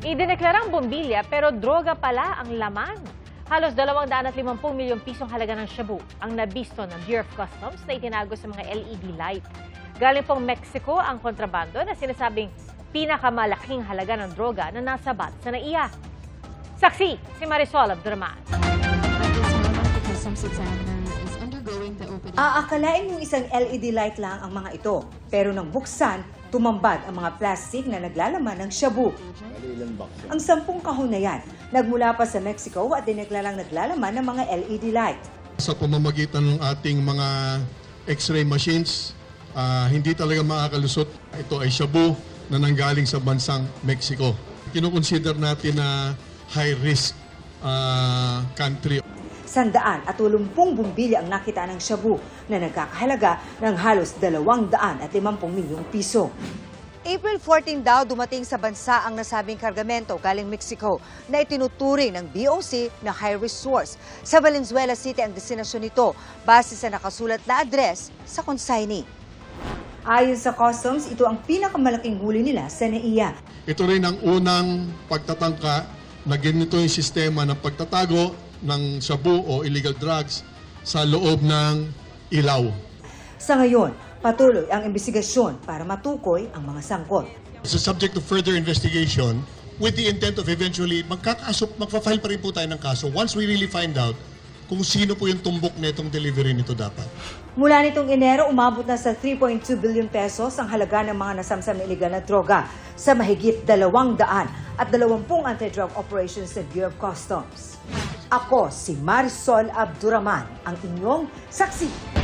Idineklarang bombilya pero droga pala ang laman. Halos 250 milyong pisong halaga ng shabu ang nabisto ng Bureau of Customs na itinago sa mga LED light. Galing pong Mexico ang kontrabando na sinasabing pinakamalaking halaga ng droga na nasabat sa NAIA. Saksi si Marisol Abduraman. Aakalain mong isang LED light lang ang mga ito. Pero nang buksan, tumambad ang mga plastic na naglalaman ng shabu. Ang 10 kahon na yan, nagmula pa sa Mexico at dineklarang naglalaman ng mga LED light. Sa pamamagitan ng ating mga X-ray machines, hindi talaga makakalusot. Ito ay shabu na nanggaling sa bansang Mexico. Kinukonsider natin na high-risk country. 180 bumbilya ang nakita ng shabu na nagkakahalaga ng halos 250 milyong piso. April 14 daw dumating sa bansa ang nasabing kargamento galing Mexico na itinuturing ng BOC na high-risk source. Sa Valenzuela City ang destinasyon nito base sa nakasulat na address sa consignee. Ayon sa customs, ito ang pinakamalaking huli nila sa NAIA. Ito rin ang unang pagtatangka na ganito yung sistema ng pagtatago ng shabu o illegal drugs sa loob ng ilaw. Sa ngayon, patuloy ang investigasyon para matukoy ang mga sangkot. It's a subject to further investigation with the intent of eventually magpa-file pa rin po tayo ng kaso once we really find out kung sino po yung tumbok na itong delivery nito dapat. Mula nitong Enero, umabot na sa 3.2 billion pesos ang halaga ng mga nasamsam na iligal na droga sa mahigit 220 anti-drug operations sa Bureau of Customs. Ako si Marisol Abduraman, ang inyong saksi.